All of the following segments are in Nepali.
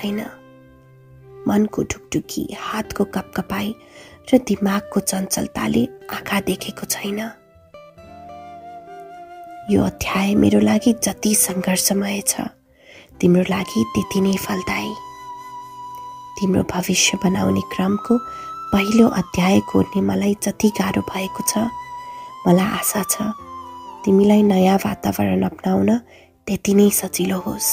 छैन। मनको ढुकढुकी, हातको कपकपाई र दिमागको चञ्चलताले आँखा देखेको छैन। यो अध्याय मेरो लागि जति सङ्घर्षमय छ, तिम्रो लागि त्यति नै फलदायी। तिम्रो भविष्य बनाउने क्रमको पहिलो अध्याय कोर्ने मलाई जति गाह्रो भएको छ, मलाई आशा छ तिमीलाई नयाँ वातावरण अपनाउन त्यति नै सजिलो होस्।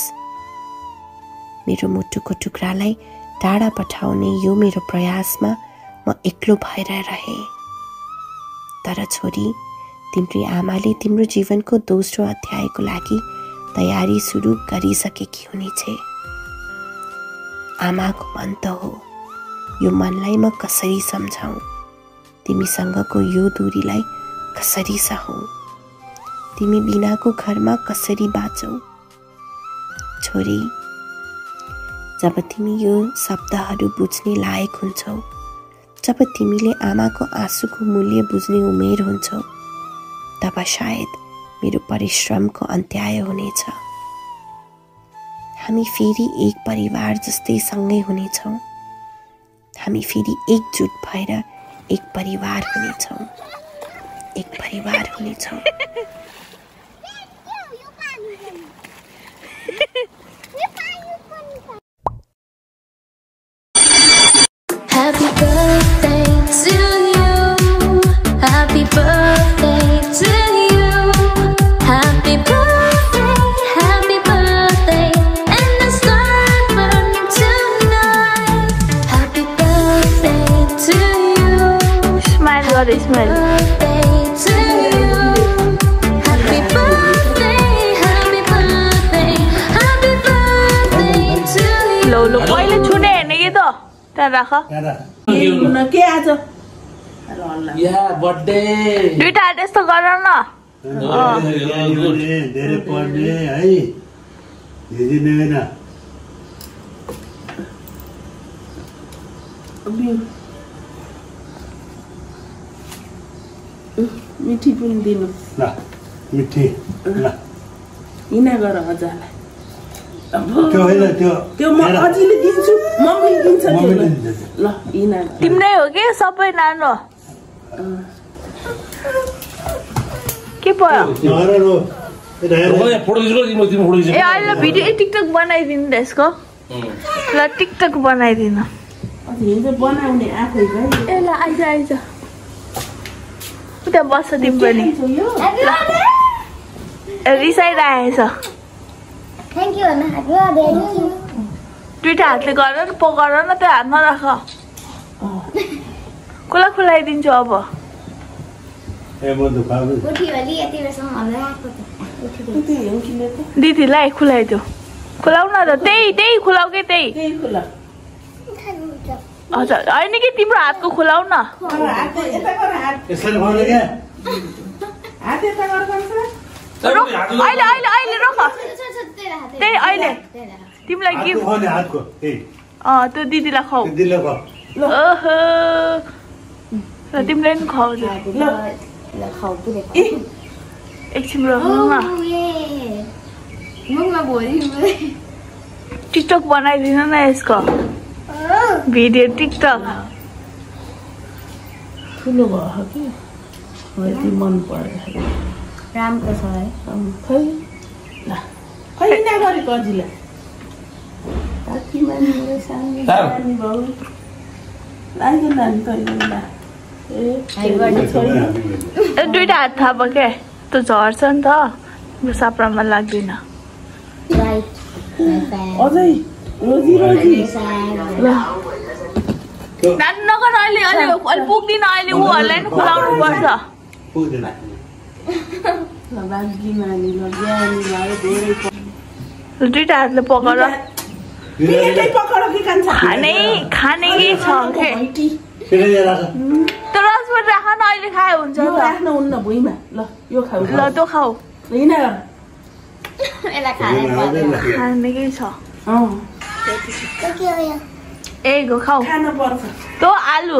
मेरो मुटुको टुक्रालाई टाढा पठाउने यो मेरो प्रयासमा म एक्लो भएर रहेँ। तर छोरी, तिम्री आमाले तिम्रो जीवनको दोस्रो अध्यायको लागि तयारी सुरु गरिसकेकी हुनेछ। आमाको मन त हो, यो मनलाई म कसरी सम्झाउँ? तिमीसँगको यो दूरीलाई कसरी सहौँ? तिमी बिनाको घरमा कसरी बाँचौ? छोरी, जब तिमी यो शब्दहरू बुझ्ने लायक हुन्छौ, जब तिमीले आमाको आँसुको मूल्य बुझ्ने उमेर हुन्छौ, तब सायद मेरो परिश्रमको अन्त्य हुनेछ। हामी फेरि एक परिवार जस्तै सँगै हुनेछौँ। हामी फेरि एकजुट भएर एक परिवार हुनेछौँ। एक परिवार हुनेछौँ। Happy birthday to you. Happy birthday to you. Happy birthday, and the sun burning tonight. Happy birthday to you. Smile, God, smile. Birthday to you. Happy birthday, happy birthday, happy birthday to you. लो लो पहिले छुने हेर्ने के त त्यहाँ राख के आज या बर्थडे दुईटा हात यस्तो गर न धेरै पढ्ने है दिदी हैन मिठी पनि दिनु ल मिठी ल इना गर हजुरलाई त्यो हैन त्यो म अझैले दिन्छु मम्मीले दिन्छ ल इना तिम्रै हो के सबै नानो के भयो ए अहिले भिडियो टिकटक बनाइदिनु त यसको ल टिकटक बनाइदिनु हिजो बनाउने आफै ए ल आइज आइज उता बस्छ तिमी पनि रिसाइरहेछ Thank you, Anna. Happy birthday. दुईटा हातले गर न पकर न त्यो हात नराख खुला खुलाइदिन्छु अब ए म दुखाउ उठी अलि यति बेरसम्म हल्ला आएको त दिदीलाई खुलाइदियो खुलाउ न त त्यही खुलाउ के त्यही खुला हजुर होइन कि तिम्रो हातको खुलाउ न यसरी भन्नु के हात यता गर्छ अहिले अहिले अहिले रोक त्यही अहिले तिमीलाई गिफ्ट हातको त्यो दिदीलाई खुवाऊ ओहो ल तिमीलाई पनि खुवाउँछु एकछिन टिकटक बनाइदिनु न यसको भिडियो टिकटक ठुलो भयो कि मन पर्यो राम्रो छ है खै ल खै नगरेको अझिला काकी मानिले सानी सानी बाउ लाग्यो नानी तैँले ए दुईटा हात थाप के त्यो झर्छ नि त तिम्रो साप्रामा लाग्दैन अझै रोजी रोजी ल नानी नगर अहिले अहिले पुग्दिन अहिले उहरूलाई नि खुलाउनु पर्छ दुईटा हातले पकाएर खाने के छ त्यो रसबाट राख न अहिले खाए हुन्छ राख्नुहुन्न भुइँमा ल यो खाऊ ल त्यो खाऊ खाने के छ ए गो खाऊ त्यो आलु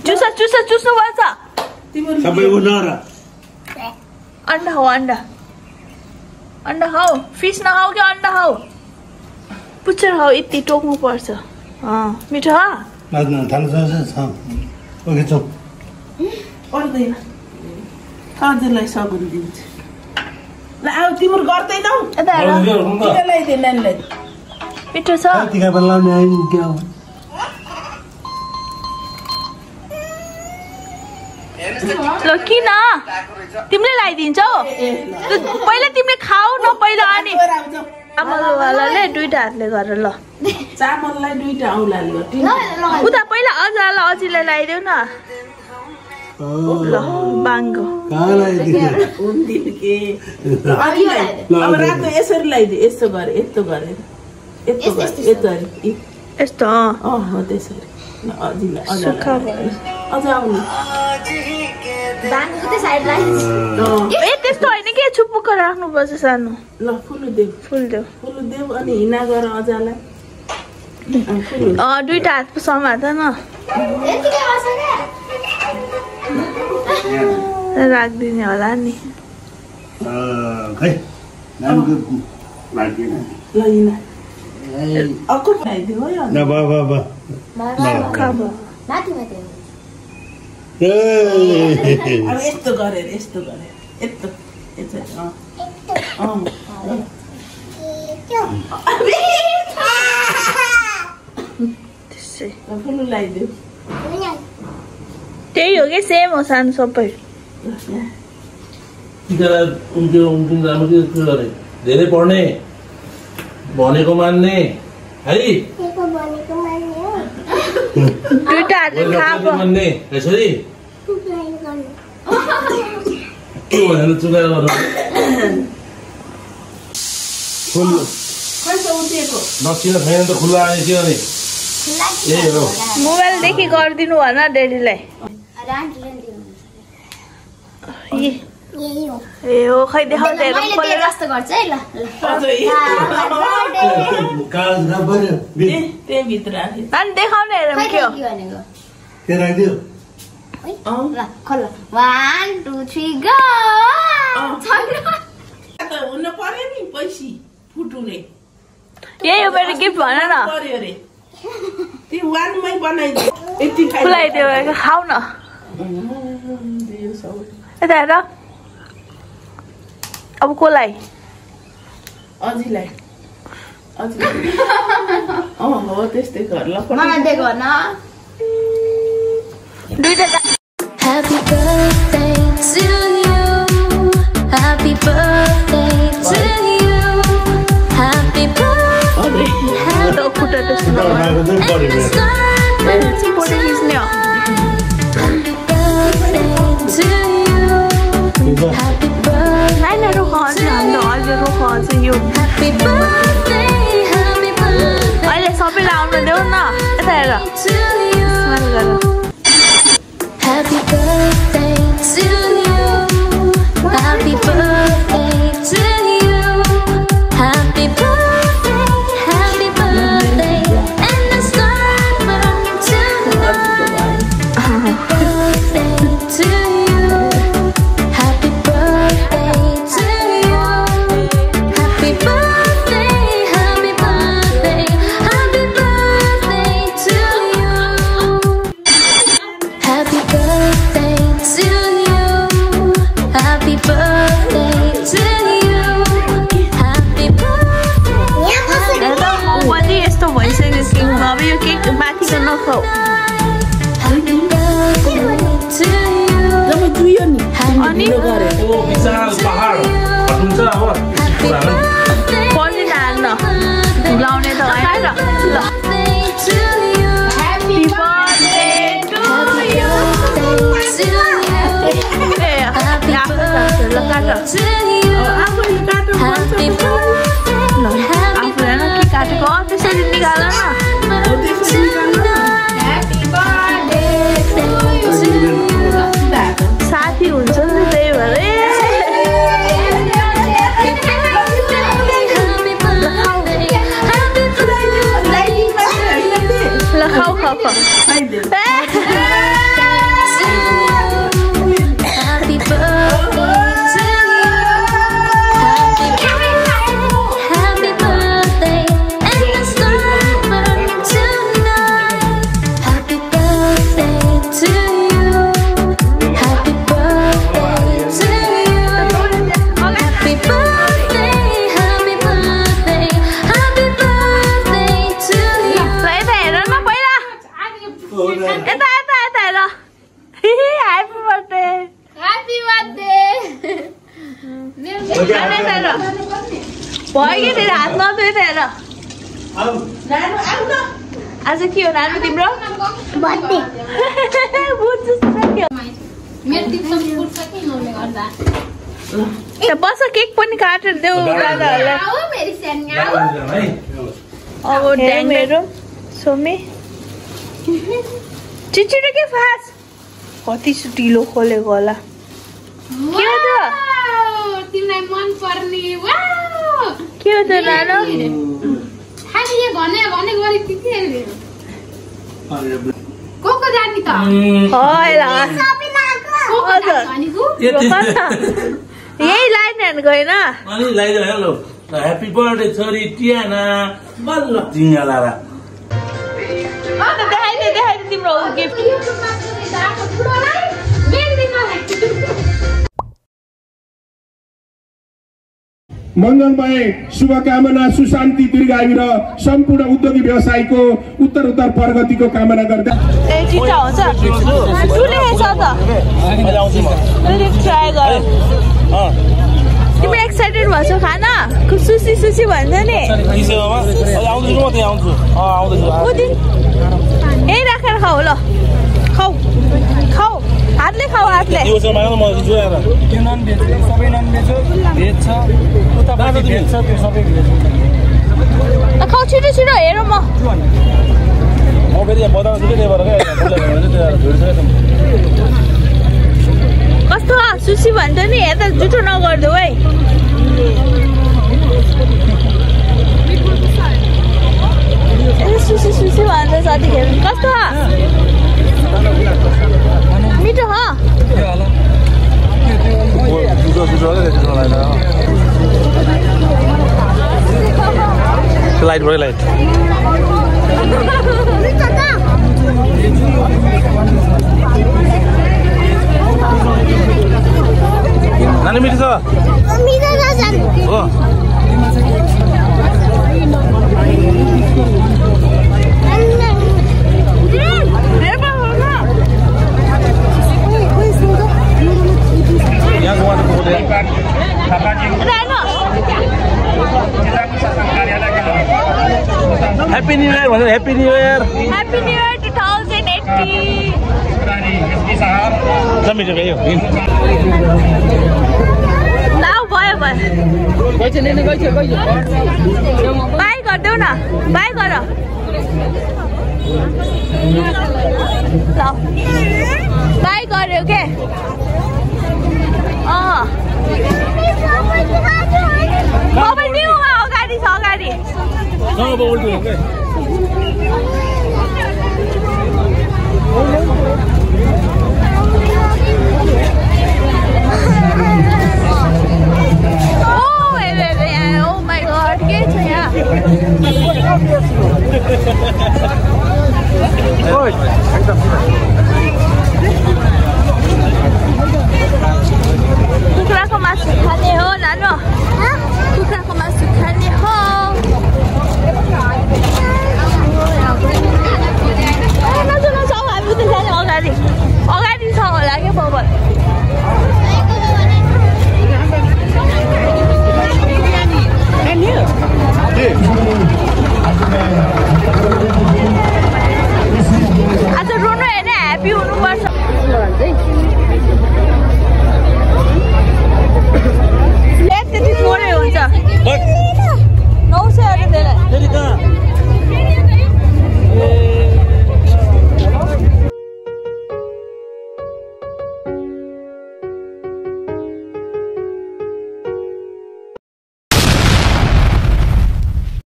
चुस्नु पर्छ अंडा खाओ अंडा खाओ फिश ना खाओ क्या अंडा खाओ पुच्छर हौ यति टोक्नु पर्छ मिठो ओके चौ पर्दैन अझलाई सगुन दिन्छु ल आऊ तिम्रो गर्दैनौ ल्याइदे नानीलाई मिठो छ टिका पनि लाउने आइन् के हो ल किन तिमीले लगाइदिन्छौ पहिला तिमीले खाऊ न पहिला अनि चामलवालाले दुईटा हातले गरेर ल चामललाई दुईटा औलाले उता पहिला अझालाई अझीलाई लगाइदेऊ न ल बाङ्गो अब रातो यसरी लगाइदे यस्तो गरे यस्तो गरे यस्तो हो त्यसरी अझ आउनु ए त्यस्तो होइन के छुपुक्क राख्नुपर्छ सानो ल फुलदेऊ अनि हिना गर अझालाई दुईटा हातको समात न राखिदिने होला नि खै नानीको लाग्दैन ल हिना अक्कु बनाइदिऊ है न बा अब यस्तो गरेर यस्तो त्यसै फुलु लगाइदेऊ त्यही हो कि सेम हो सानो सबै धेरै पढ्ने भनेको मान्ने है दुईटा हातले खाएको मान्ने यसरी के भनेर चुकाएर गर्नु नचिन छैन त खुल्ला आयो किनभने यही हो मोबाइलदेखि गरिदिनु भन ड्याडीलाई ए हो खै देखाउँदै त्यहीभित्र अनि देखाउने हेरौँ के हो के राखिदियो 1 2 3 go हुन पर्यो नि पैसी फुटुने यही हो मेरो गिफ्ट भन न पर्यो रे ती वानमै बनाइदियो यति खुलाइदियो खाऊ न यता हेर अब कोलाई अझीलाई हो त्यस्तै गर ल दुईटा Happy birthday to you. Happy birthday to you. Happy birthday. खुट्टा खुट्टा त्यस्तो फोटो खिच्ने हो Happy birthday to you. Happy birthday. Nine रुख अझै हाम्रो अहिले रुख अझै यो Happy birthday. Happy birthday अहिले सबैलाई आउन देऊ न यता हेर to you. स्माइल गर Happy birthday to you. Happy birthday to you. Happy birthday, happy birthday, and the sun burning tonight. Happy birthday to you. Happy birthday to you. Happy birthday, happy birthday, happy birthday to you. Happy birthday to you. Happy birthday to you. Happy birthday. हेर पनि यस्तो भइसक्यो किङ अब यो केक माथिको नखाऊ Happy birthday to you. जब जुयो नि अनि गरे ओ विशाल पहाड हुन्छ अब Happy birthday. पर्दैन हाल्न लाउने त होइन र ल Birthday to you. Happy birthday to you A Happy ल काट to you. आफैले काटो Happy birthday. आफूले के काटेको त्यसरी निकाल न Happy birthday to you. साथी हुन्छ नि त्यही भएर Happy birthday. Happy birthday. भयो कि हात नधोएर हेर आज के हो नानु तिम्रो बस केक पनि काटेर देऊ दादाहरूलाई अब मेरो सोमे छिटो के फास कति ढिलो खोलेको होला के हो त तिमीलाई मन पर्ने के हो त नानु खाली यो भने गरे त्यति को जानी त यही लाइन गएन अनि लाइदियो हेलो ह्याप्पी बर्थडे छोरी टियाना बल्ल टिङ्गा लारा देखाइदे तिम्रो गिफ्ट मंगलमय शुभकामना सुशान्ति दीर्घायु र सम्पूर्ण उद्योगी व्यवसायको उत्तर प्रगतिको कामना गर्दै तिमी एक्साइटेड भन्छौ खाना सुसी भन्छ नि यही राखेर खाऊ ल खाऊ हातले खाऊ हातले खाऊ छिटो हेरौँ म कस्तो सुसी भन्छ नि यता जुठो नगर्दो है सुसी भन्छ साथीखेर कस्तो मिठो लाइट भयो लाइट नानी मिठो छ हो Happy New Year, Happy New Year. Happy New Year 2018. Kami juga yuk. Now भयो. Bye गरिदेऊ न. Bye गर. ल. Bye गर्यो के? मोबाइल दिऊ अगाडि छ अगाडि Não, vou voltar.